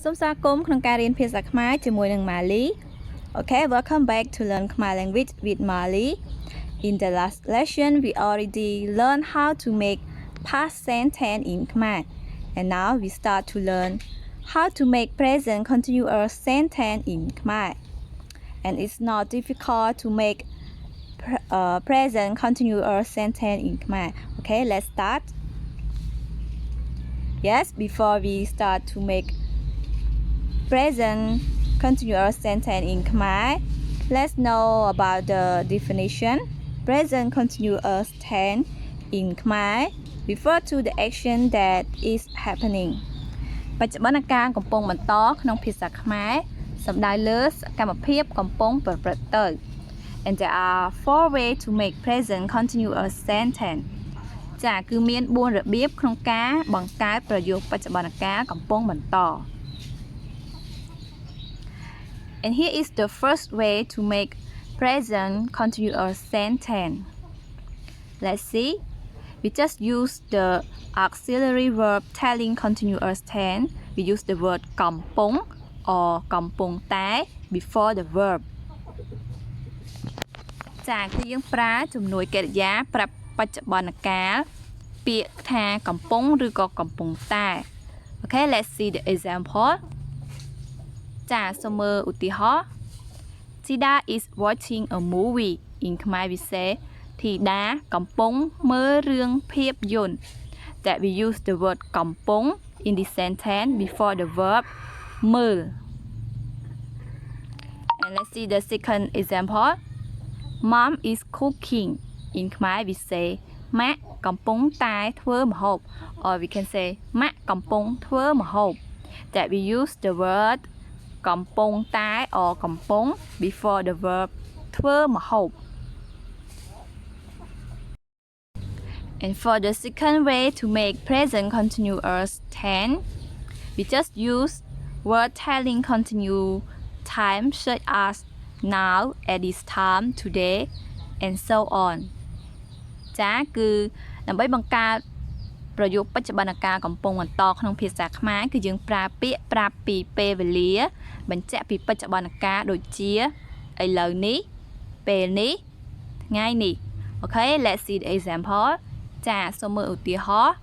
សូមស្វាគមន៍ក្នុងការរៀនភាសាខ្មែរជាមួយនឹង Mali. Okay, welcome back to Learn Khmer language with Mali. In the last lesson, we already learned how to make past sentence in Khmer. And now we start to learn how to make present continuous sentence in Khmer. And it's not difficult to make present continuous sentence in Khmer. Okay, let's start. Yes, before we start to make present continuous sentence in Khmer, let's know about the definition. Present continuous tense in Khmer refer to the action that is happening. បច្ចុប្បន្នកាលកំពុងបន្តក្នុងភាសាខ្មែរសំដៅលើសកម្មភាពកំពុងប្រព្រឹត្តទៅ And there are 4 ways to make present continuous sentence. ចាគឺមាន 4 របៀបក្នុងការបង្កើតប្រយោគបច្ចុប្បន្នកាលកំពុងបន្ត And here is the first way to make present continuous sentence. Let's see. We just use the auxiliary verb telling continuous tense. We use the word kampong or kampong tai before the verb. ចាគឺយើងប្រើជំនួយកិរិយាប្រាប់បច្ចុប្បន្នកាលពាក្យថាកំពុងឬក៏កំពុងតែ Okay, let's see the example. ចាសូមមើលឧទាហរណ៍ Tida is watching a movie. In Khmer we say Tida កំពុងមើលរឿងភាពយន្ត That we use the word កំពុង in the sentence before the verb មើល And let's see the second example. Mom is cooking. In Khmer we say ម៉ាក់កំពុងតែធ្វើម្ហូប Or we can say ម៉ាក់កំពុងធ្វើម្ហូប That we use the word កំពុងតែ or កំពុង before the verb ធ្វើម្ហូប And for the second way to make present continuous tense, we just use word telling continue time such as now, at this time, today, and so on. ចាគឺដើម្បីបង្កើតប្រយោគបច្ចុប្បន្នកាលកំពុងបន្តក្នុងភាសាខ្មែរគឺយើងប្រើពាក្យប្រាប់ពីពេលវេលាបញ្ជាក់ពីបច្ចុប្បន្នកាលដូចជាឥឡូវនេះពេលនេះថ្ងៃនេះ Okay, let's see the example. ចាសូមមើលឧទាហរណ៍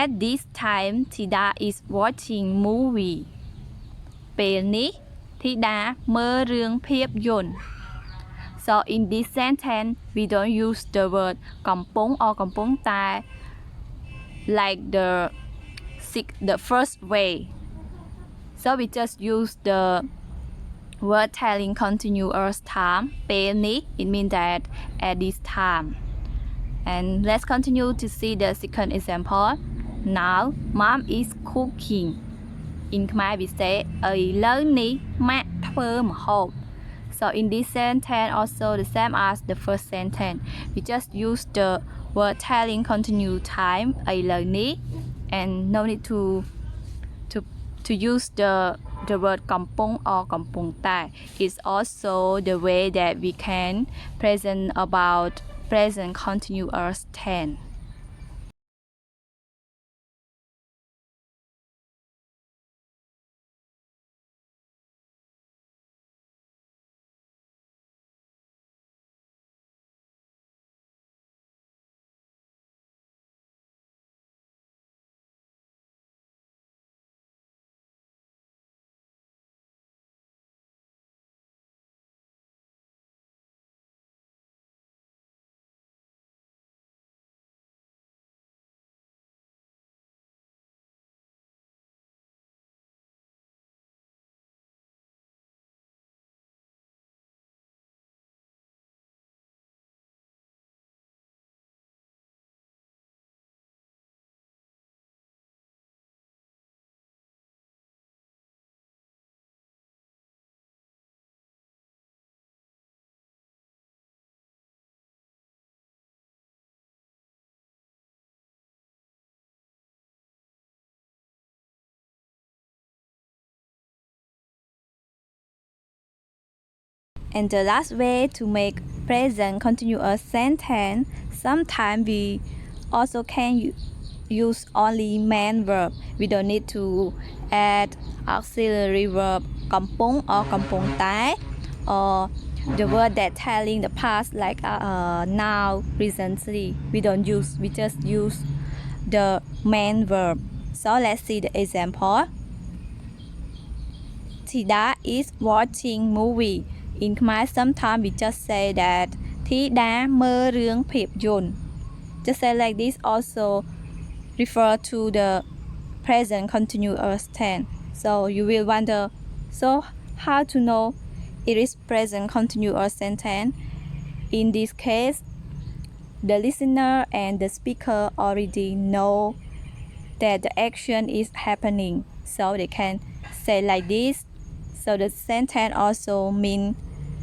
At this time Tida is watching movie. ពេលនេះធីតាមើលរឿងភាពយន្ត So in this sentence we don't use the word កំពុង or កំពុងតែ like the first way. So we just use the word telling continuous time ពេលនេះ it means that at this time. And let's continue to see the second example. Now mom is cooking. In Khmer we say ឥឡូវនេះម៉ាក់ធ្វើម្ហូប So in this sentence also the same as the first sentence. We just use the word telling continue time ឥឡូវនេះ and no need to use the word កំពុង or កំពុងតែ It's also the way that we can present about present continuous tense. And the last way to make present continuous sentence, sometimes we also can use only main verb. We don't need to add auxiliary verb kampong or kampong tai, or the word that telling the past like now, recently. We don't use. We just use the main verb. So let's see the example. Thida is watching movie. In Khmer, sometimes we just say that Thida មើលរឿងភាពយន្ត. Just say like this also refer to the present continuous tense. So you will wonder, so how to know it is present continuous sentence? In this case, the listener and the speaker already know that the action is happening, so they can say like this. So the sentence also mean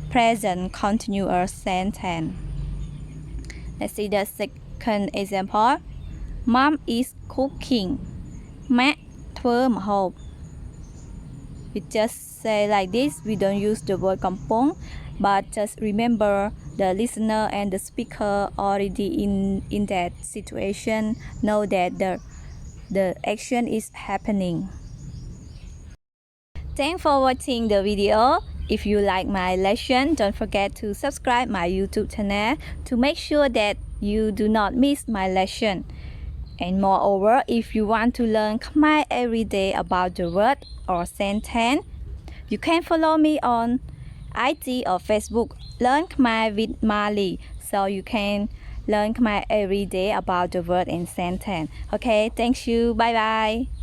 present continuous sentence. Let's see the second example. Mom is cooking. ម៉ាក់ធ្វើម្ហូប. We just say like this. We don't use the word kampong, but just remember the listener and the speaker already in that situation know that the action is happening. Thanks for watching the video. If you like my lesson, don't forget to subscribe my YouTube channel to make sure that you do not miss my lesson. And moreover, if you want to learn Khmer every day about the word or sentence, you can follow me on IG or Facebook, Learn Khmer with Mali, so you can learn Khmer every day about the word and sentence. Okay, thank you. Bye bye.